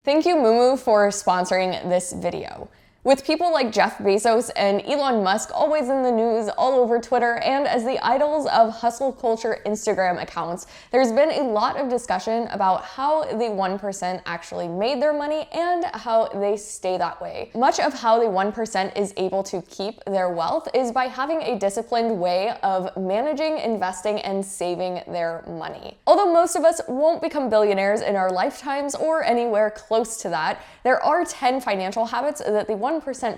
Thank you, Mumu, for sponsoring this video. With people like Jeff Bezos and Elon Musk always in the news all over Twitter and as the idols of hustle culture Instagram accounts, there's been a lot of discussion about how the 1% actually made their money and how they stay that way. Much of how the 1% is able to keep their wealth is by having a disciplined way of managing, investing, and saving their money. Although most of us won't become billionaires in our lifetimes or anywhere close to that, there are 10 financial habits that the 1%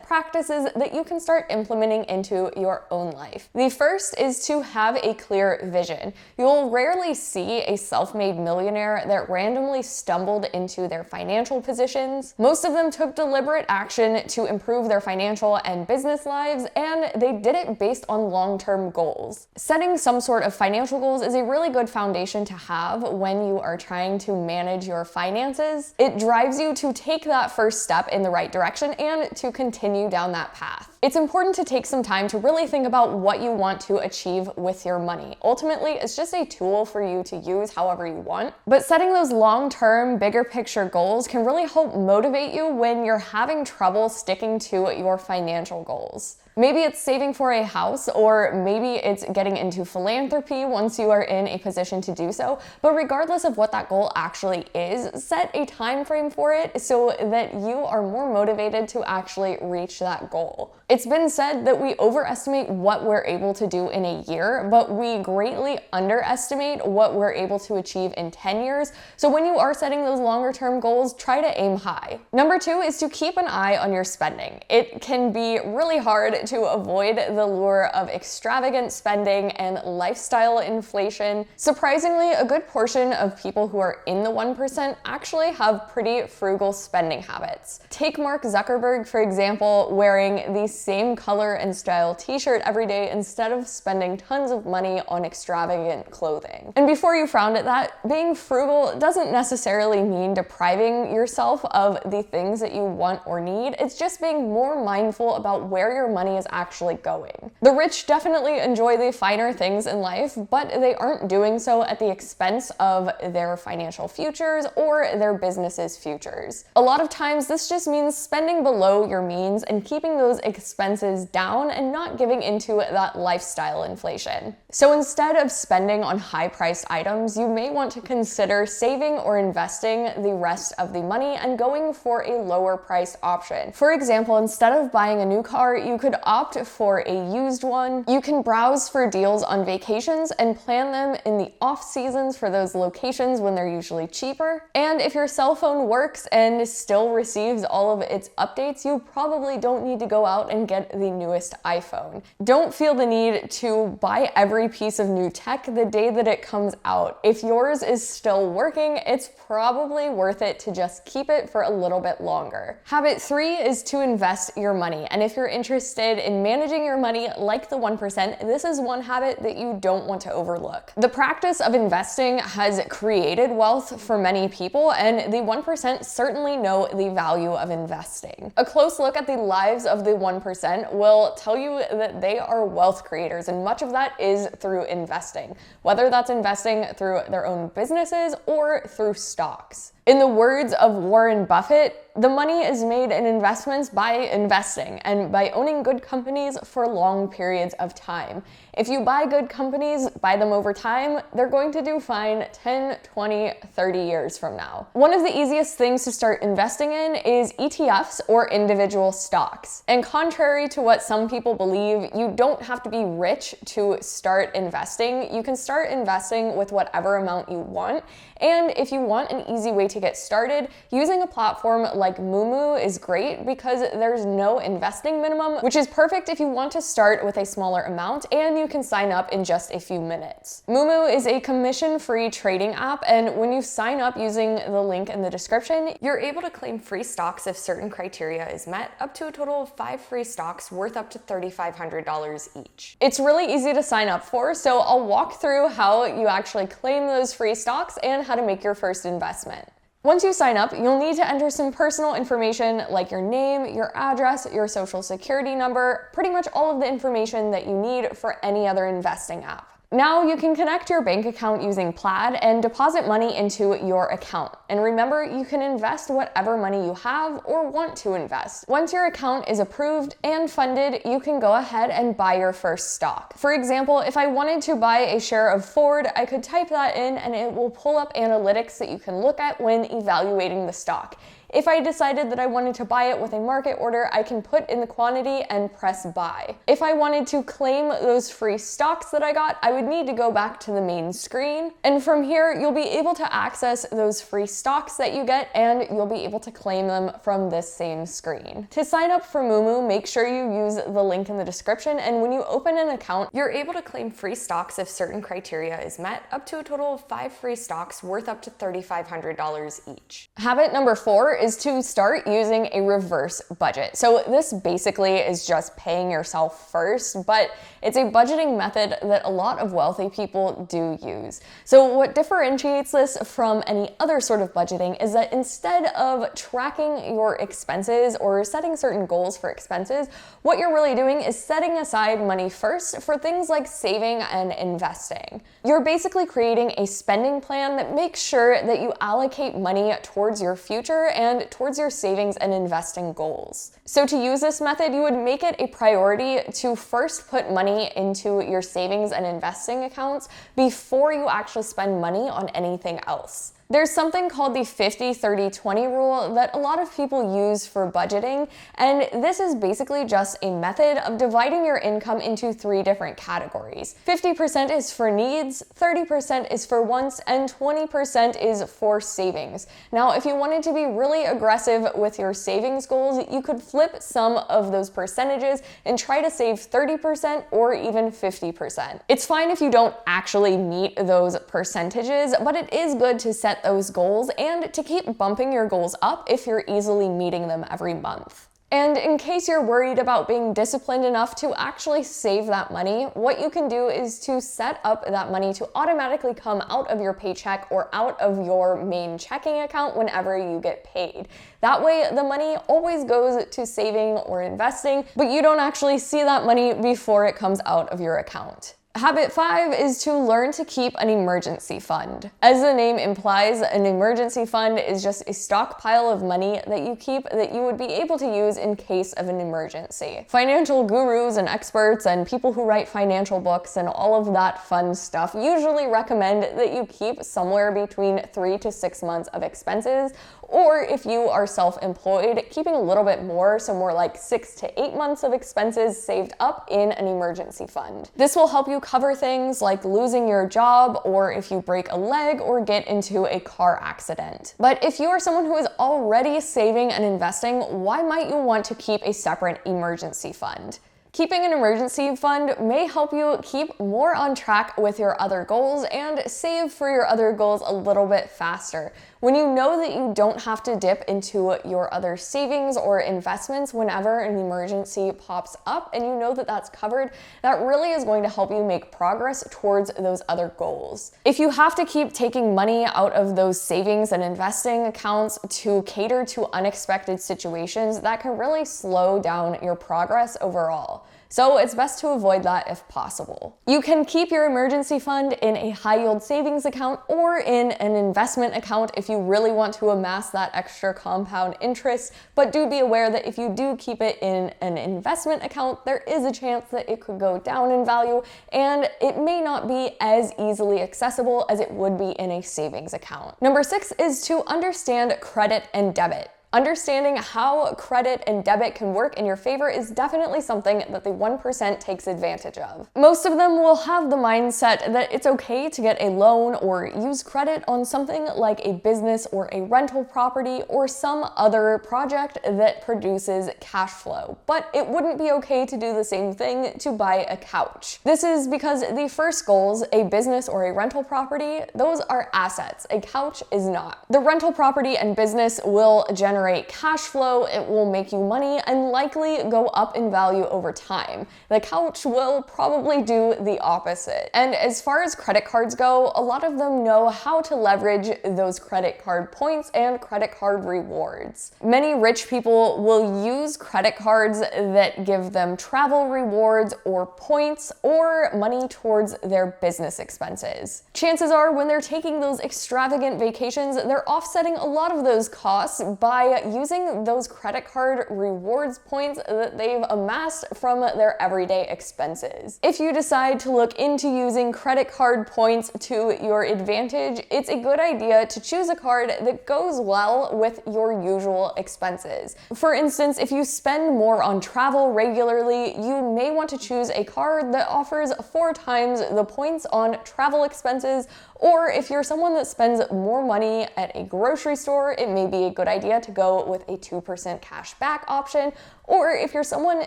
practices that you can start implementing into your own life. The first is to have a clear vision. You'll rarely see a self-made millionaire that randomly stumbled into their financial positions. Most of them took deliberate action to improve their financial and business lives, and they did it based on long-term goals. Setting some sort of financial goals is a really good foundation to have when you are trying to manage your finances. It drives you to take that first step in the right direction and to continue down that path. It's important to take some time to really think about what you want to achieve with your money. Ultimately, it's just a tool for you to use however you want, but setting those long-term, bigger picture goals can really help motivate you when you're having trouble sticking to your financial goals. Maybe it's saving for a house, or maybe it's getting into philanthropy once you are in a position to do so. But regardless of what that goal actually is, set a time frame for it so that you are more motivated to actually reach that goal. It's been said that we overestimate what we're able to do in a year, but we greatly underestimate what we're able to achieve in 10 years. So when you are setting those longer term goals, try to aim high. Number 2 is to keep an eye on your spending. It can be really hard to avoid the lure of extravagant spending and lifestyle inflation. Surprisingly, a good portion of people who are in the 1% actually have pretty frugal spending habits. Take Mark Zuckerberg, for example, wearing the same color and style t-shirt every day instead of spending tons of money on extravagant clothing. And before you frown at that, being frugal doesn't necessarily mean depriving yourself of the things that you want or need. It's just being more mindful about where your money is actually going. The rich definitely enjoy the finer things in life, but they aren't doing so at the expense of their financial futures or their business's futures. A lot of times this just means spending below your means and keeping those expenses down and not giving into that lifestyle inflation. So instead of spending on high-priced items, you may want to consider saving or investing the rest of the money and going for a lower-priced option. For example, instead of buying a new car, you could opt for a used one. You can browse for deals on vacations and plan them in the off seasons for those locations when they're usually cheaper. And if your cell phone works and still receives all of its updates, you probably don't need to go out and get the newest iPhone. Don't feel the need to buy every piece of new tech the day that it comes out. If yours is still working, it's probably worth it to just keep it for a little bit longer. Habit 3 is to invest your money. And if you're interested in managing your money like the 1%, this is one habit that you don't want to overlook. The practice of investing has created wealth for many people, and the 1% certainly know the value of investing. A close look at the lives of the 1% will tell you that they are wealth creators, and much of that is through investing, whether that's investing through their own businesses or through stocks. In the words of Warren Buffett, the money is made in investments by investing and by owning good companies for long periods of time. If you buy good companies, buy them over time, they're going to do fine 10, 20, 30 years from now. One of the easiest things to start investing in is ETFs or individual stocks. And contrary to what some people believe, you don't have to be rich to start investing. You can start investing with whatever amount you want. And if you want an easy way to get started, using a platform like Mumu is great because there's no investing minimum, which is perfect if you want to start with a smaller amount and you can sign up in just a few minutes. Mumu is a commission-free trading app, and when you sign up using the link in the description, you're able to claim free stocks if certain criteria is met, up to a total of 5 free stocks worth up to $3,500 each. It's really easy to sign up for, so I'll walk through how you actually claim those free stocks and how to make your first investment. Once you sign up, you'll need to enter some personal information like your name, your address, your social security number, pretty much all of the information that you need for any other investing app. Now you can connect your bank account using Plaid and deposit money into your account. And remember, you can invest whatever money you have or want to invest. Once your account is approved and funded, you can go ahead and buy your first stock. For example, if I wanted to buy a share of Ford, I could type that in and it will pull up analytics that you can look at when evaluating the stock. If I decided that I wanted to buy it with a market order, I can put in the quantity and press buy. If I wanted to claim those free stocks that I got, I would need to go back to the main screen. And from here, you'll be able to access those free stocks that you get, and you'll be able to claim them from this same screen. To sign up for Moomoo, make sure you use the link in the description, and when you open an account, you're able to claim free stocks if certain criteria is met, up to a total of 5 free stocks worth up to $3,500 each. Habit number 4 is to start using a reverse budget. So this basically is just paying yourself first, but it's a budgeting method that a lot of wealthy people do use. So what differentiates this from any other sort of budgeting is that instead of tracking your expenses or setting certain goals for expenses, what you're really doing is setting aside money first for things like saving and investing. You're basically creating a spending plan that makes sure that you allocate money towards your future and towards your savings and investing goals. So to use this method, you would make it a priority to first put money into your savings and investing accounts before you actually spend money on anything else. There's something called the 50-30-20 rule that a lot of people use for budgeting, and this is basically just a method of dividing your income into 3 different categories. 50% is for needs, 30% is for wants, and 20% is for savings. Now, if you wanted to be really aggressive with your savings goals, you could flip some of those percentages and try to save 30% or even 50%. It's fine if you don't actually meet those percentages, but it is good to set those goals and to keep bumping your goals up if you're easily meeting them every month. And in case you're worried about being disciplined enough to actually save that money, what you can do is to set up that money to automatically come out of your paycheck or out of your main checking account whenever you get paid. That way, the money always goes to saving or investing, but you don't actually see that money before it comes out of your account. Habit 5 is to learn to keep an emergency fund. As the name implies, an emergency fund is just a stockpile of money that you keep that you would be able to use in case of an emergency. Financial gurus and experts and people who write financial books and all of that fun stuff usually recommend that you keep somewhere between 3 to 6 months of expenses, or if you are self-employed, keeping a little bit more, so more like 6 to 8 months of expenses saved up in an emergency fund. This will help you cover things like losing your job, or if you break a leg or get into a car accident. But if you are someone who is already saving and investing, why might you want to keep a separate emergency fund? Keeping an emergency fund may help you keep more on track with your other goals and save for your other goals a little bit faster. When you know that you don't have to dip into your other savings or investments whenever an emergency pops up, and you know that that's covered, that really is going to help you make progress towards those other goals. If you have to keep taking money out of those savings and investing accounts to cater to unexpected situations, that can really slow down your progress overall. So it's best to avoid that if possible. You can keep your emergency fund in a high-yield savings account or in an investment account if you really want to amass that extra compound interest, but do be aware that if you do keep it in an investment account, there is a chance that it could go down in value, and it may not be as easily accessible as it would be in a savings account. Number 6 is to understand credit and debit. Understanding how credit and debit can work in your favor is definitely something that the 1% takes advantage of. Most of them will have the mindset that it's okay to get a loan or use credit on something like a business or a rental property or some other project that produces cash flow, but it wouldn't be okay to do the same thing to buy a couch. This is because the first goals, a business or a rental property, those are assets. A couch is not. The rental property and business will generate generate cash flow, it will make you money, and likely go up in value over time. The couch will probably do the opposite. And as far as credit cards go, a lot of them know how to leverage those credit card points and credit card rewards. Many rich people will use credit cards that give them travel rewards or points or money towards their business expenses. Chances are when they're taking those extravagant vacations, they're offsetting a lot of those costs by using those credit card rewards points that they've amassed from their everyday expenses. If you decide to look into using credit card points to your advantage, it's a good idea to choose a card that goes well with your usual expenses. For instance, if you spend more on travel regularly, you may want to choose a card that offers 4 times the points on travel expenses. Or if you're someone that spends more money at a grocery store, it may be a good idea to go with a 2% cash back option. Or if you're someone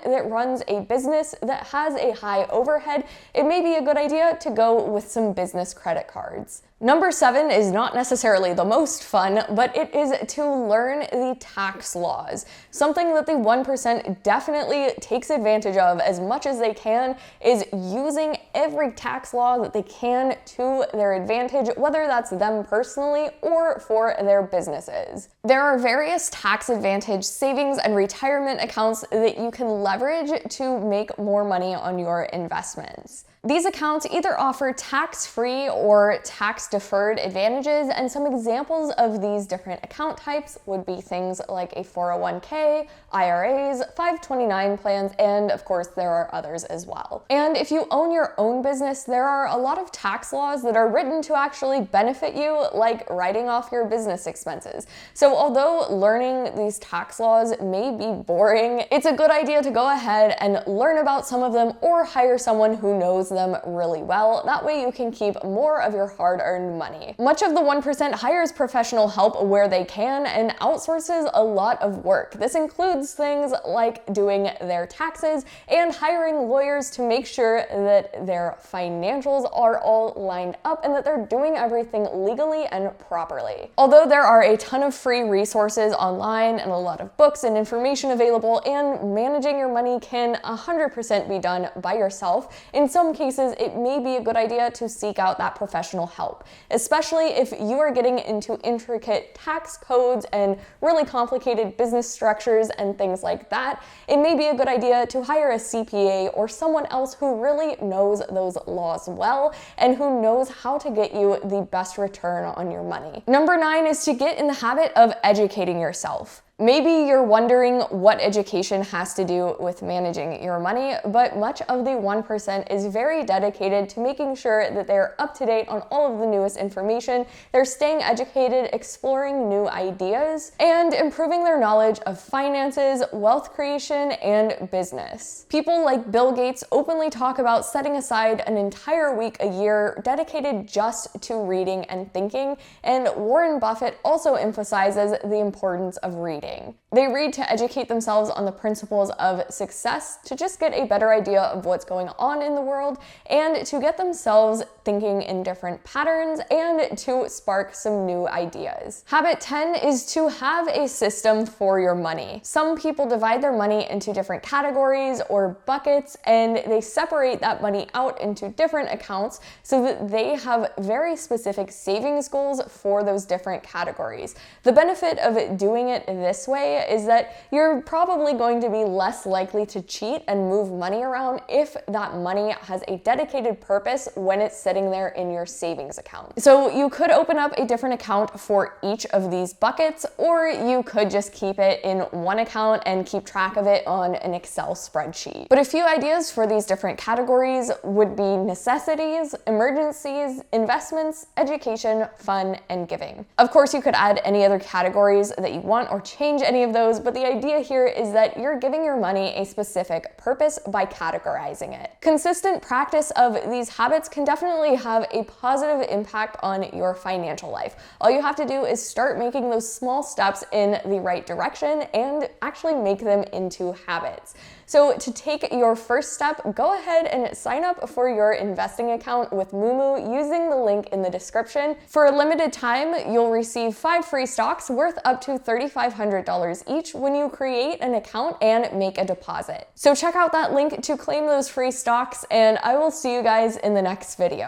that runs a business that has a high overhead, it may be a good idea to go with some business credit cards. Number 7 is not necessarily the most fun, but it is to learn the tax laws. Something that the 1% definitely takes advantage of as much as they can is using every tax law that they can to their advantage, whether that's them personally or for their businesses. There are various tax advantage savings and retirement accounts that you can leverage to make more money on your investments. These accounts either offer tax-free or tax-deferred advantages, and some examples of these different account types would be things like a 401k, IRAs, 529 plans, and of course there are others as well. And if you own your own business, there are a lot of tax laws that are written to actually benefit you, like writing off your business expenses. So although learning these tax laws may be boring, it's a good idea to go ahead and learn about some of them or hire someone who knows them really well. That way you can keep more of your hard-earned money. Much of the 1% hires professional help where they can and outsources a lot of work. This includes things like doing their taxes and hiring lawyers to make sure that their financials are all lined up and that they're doing everything legally and properly. Although there are a ton of free resources online and a lot of books and information available, and managing your money can 100% be done by yourself, in some cases it may be a good idea to seek out that professional help, especially if you are getting into intricate tax codes and really complicated business structures and things like that. It may be a good idea to hire a CPA or someone else who really knows those laws well and who knows how to get you the best return on your money. Number 9 is to get in the habit of educating yourself. Maybe you're wondering what education has to do with managing your money, but much of the 1% is very dedicated to making sure that they're up to date on all of the newest information, they're staying educated, exploring new ideas, and improving their knowledge of finances, wealth creation, and business. People like Bill Gates openly talk about setting aside an entire week a year dedicated just to reading and thinking, and Warren Buffett also emphasizes the importance of reading. They read to educate themselves on the principles of success, to just get a better idea of what's going on in the world, and to get themselves thinking in different patterns and to spark some new ideas. Habit 10 is to have a system for your money. Some people divide their money into different categories or buckets, and they separate that money out into different accounts so that they have very specific savings goals for those different categories. The benefit of doing it this way is that you're probably going to be less likely to cheat and move money around if that money has a dedicated purpose when it's sitting there in your savings account. So you could open up a different account for each of these buckets, or you could just keep it in one account and keep track of it on an Excel spreadsheet. But a few ideas for these different categories would be necessities, emergencies, investments, education, fun, and giving. Of course, you could add any other categories that you want or change any of those, but the idea here is that you're giving your money a specific purpose by categorizing it. Consistent practice of these habits can definitely have a positive impact on your financial life. All you have to do is start making those small steps in the right direction and actually make them into habits. So to take your first step, go ahead and sign up for your investing account with Moomoo using the link in the description. For a limited time, you'll receive 5 free stocks worth up to $3,500 $100 each when you create an account and make a deposit. So check out that link to claim those free stocks, and I will see you guys in the next video.